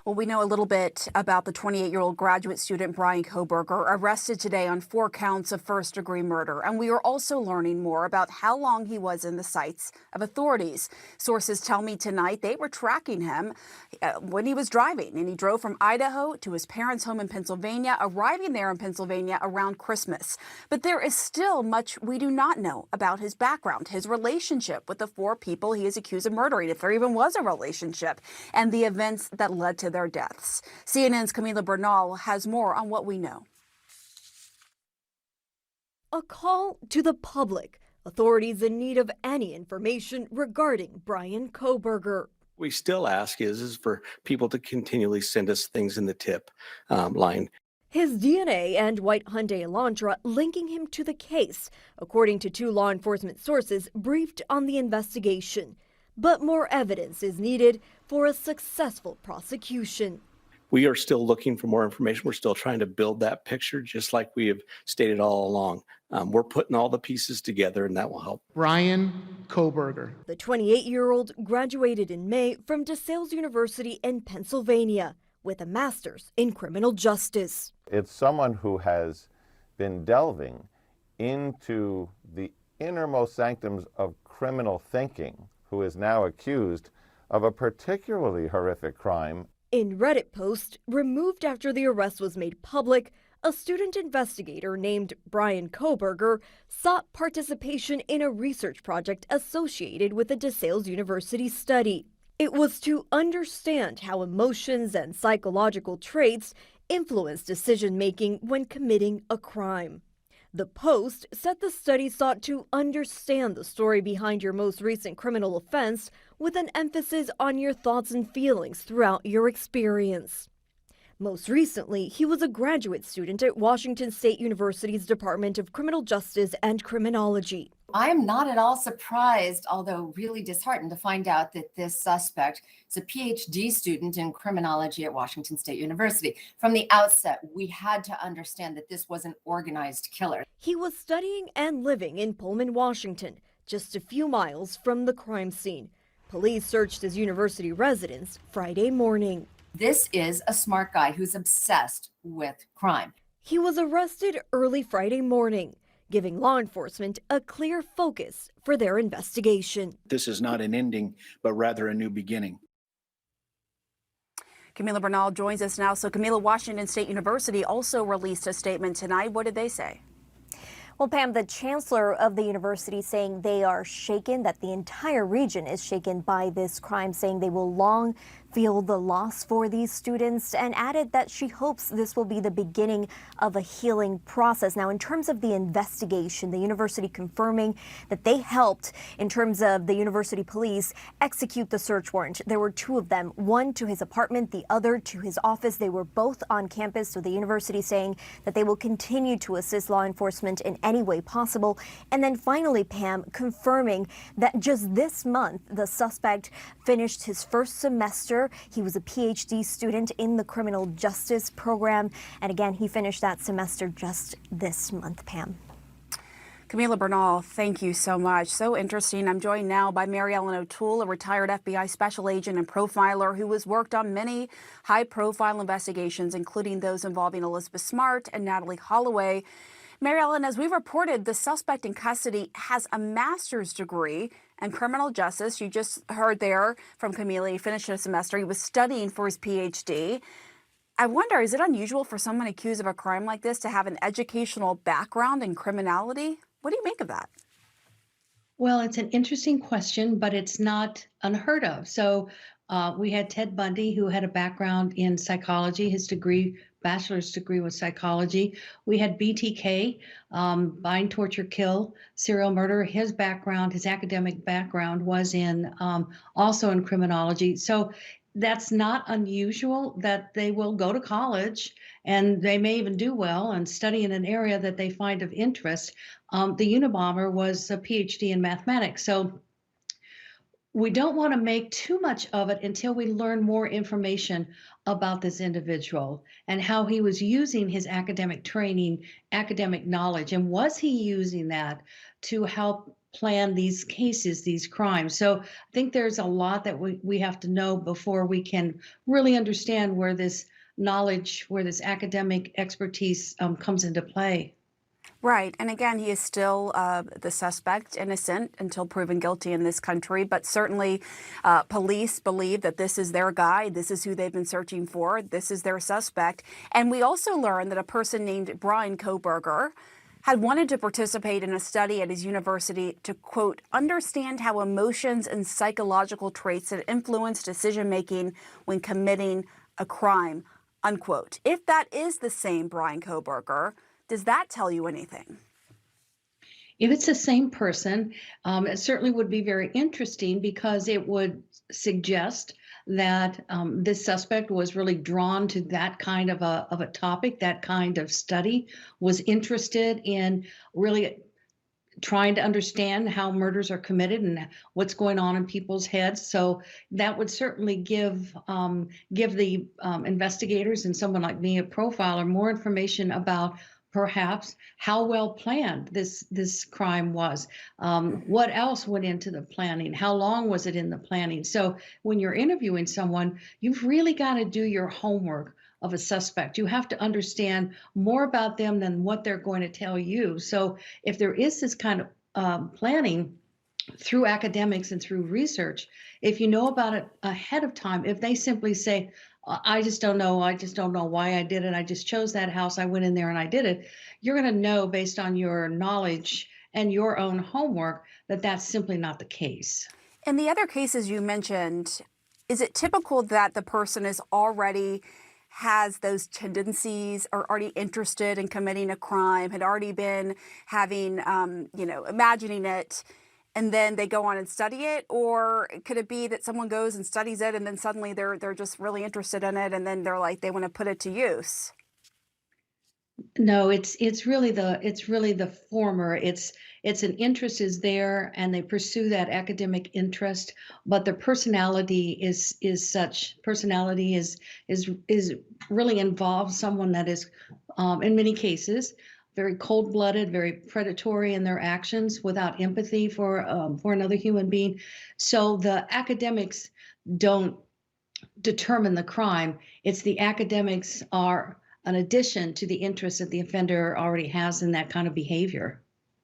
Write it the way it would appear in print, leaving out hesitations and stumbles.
Well, we know a little bit about the 28-year-old graduate student Brian Koberger, arrested today on 4 counts of first-degree murder. And we are also learning more about how long he was in the sights of authorities. Sources tell me tonight they were tracking him when he was driving, and he drove from Idaho to his parents' home in Pennsylvania, arriving there in Pennsylvania around Christmas. But there is still much we do not know about his background, his relationship with the 4 people he is accused of murdering, if there even was a relationship, and the events that led to their deaths. CNN's Camila Bernal has more on what we know. A call to the public. Authorities in need of any information regarding Brian Koberger. We still ask is for people to continually send us things in the tip line. His DNA and white Hyundai Elantra linking him to the case, according to 2 law enforcement sources briefed on the investigation. But more evidence is needed for a successful prosecution. We are still looking for more information. We're still trying to build that picture, just like we have stated all along. We're putting all the pieces together, and that will help. Brian Koberger. The 28-year-old graduated in May from DeSales University in Pennsylvania with a master's in criminal justice. It's someone who has been delving into the innermost sanctums of criminal thinking, who is now accused of a particularly horrific crime. In Reddit post, removed after the arrest was made public, a student investigator named Brian Koberger sought participation in a research project associated with a DeSales University study. It was to understand how emotions and psychological traits influence decision-making when committing a crime. The post said the study sought to understand the story behind your most recent criminal offense with an emphasis on your thoughts and feelings throughout your experience. Most recently, he was a graduate student at Washington State University's Department of Criminal Justice and Criminology. I am not at all surprised, although really disheartened, to find out that this suspect is a PhD student in criminology at Washington State University. From the outset, we had to understand that this was an organized killer. He was studying and living in Pullman, Washington, just a few miles from the crime scene. Police searched his university residence Friday morning. This is a smart guy who's obsessed with crime. He was arrested early Friday morning, giving law enforcement a clear focus for their investigation. This is not an ending, but rather a new beginning. Camila Bernal joins us now. So Camila, Washington State University also released a statement tonight. What did they say? Well, Pam, the chancellor of the university saying they are shaken, that the entire region is shaken by this crime, saying they will long feel the loss for these students, and added that she hopes this will be the beginning of a healing process. Now, in terms of the investigation, the university confirming that they helped, in terms of the university police, execute the search warrant. There were 2 of them, one to his apartment, the other to his office. They were both on campus, so the university saying that they will continue to assist law enforcement in any way possible. And then finally, Pam, confirming that just this month, the suspect finished his first semester. He was a PhD student in the criminal justice program. And again, he finished that semester just this month, Pam. Camila Bernal, thank you so much. So interesting. I'm joined now by Mary Ellen O'Toole, a retired FBI special agent and profiler who has worked on many high-profile investigations, including those involving Elizabeth Smart and Natalie Holloway. Mary Ellen, as we reported, the suspect in custody has a master's degree in criminal justice. You just heard there from Camila, he finished a semester. He was studying for his PhD. I wonder, is it unusual for someone accused of a crime like this to have an educational background in criminality? What do you make of that? Well, it's an interesting question, but it's not unheard of. So we had Ted Bundy, who had a background in psychology. His degree, bachelor's degree, was psychology. We had BTK, bind, torture, kill, serial murder. His background, his academic background, was in also in criminology. So that's not unusual that they will go to college and they may even do well and study in an area that they find of interest. The Unabomber was a PhD in mathematics. So we don't want to make too much of it until we learn more information about this individual and how he was using his academic training, academic knowledge, and was he using that to help plan these cases, these crimes. So I think there's a lot that we have to know before we can really understand where this knowledge, where this academic expertise comes into play. Right. And again, he is still the suspect, innocent until proven guilty in this country. But certainly police believe that this is their guy. This is who they've been searching for. This is their suspect. And we also learned that a person named Brian Koberger had wanted to participate in a study at his university to, quote, understand how emotions and psychological traits that influence decision making when committing a crime, unquote. If that is the same Brian Koberger, does that tell you anything? If it's the same person, it certainly would be very interesting because it would suggest that this suspect was really drawn to that kind of a topic, that kind of study, was interested in really trying to understand how murders are committed and what's going on in people's heads. So that would certainly give the investigators and someone like me, a profiler, more information about perhaps how well planned this crime was. What else went into the planning? How long was it in the planning? So when you're interviewing someone, you've really got to do your homework of a suspect. You have to understand more about them than what they're going to tell you. So if there is this kind of planning through academics and through research, if you know about it ahead of time, if they simply say, I just don't know why I did it, I just chose that house, I went in there and I did it, you're going to know based on your knowledge and your own homework that that's simply not the case. In the other cases you mentioned, is it typical that the person is already has those tendencies, are already interested in committing a crime, had already been having, imagining it, and then they go on and study it? Or could it be that someone goes and studies it and then suddenly they're just really interested in it and then they're like, they want to put it to use? No, it's really the former. It's an interest is there and they pursue that academic interest, but their personality is such. Personality is really involves someone that is in many cases very cold-blooded, very predatory in their actions without empathy for another human being. So the academics don't determine the crime. It's the academics are an addition to the interest that the offender already has in that kind of behavior.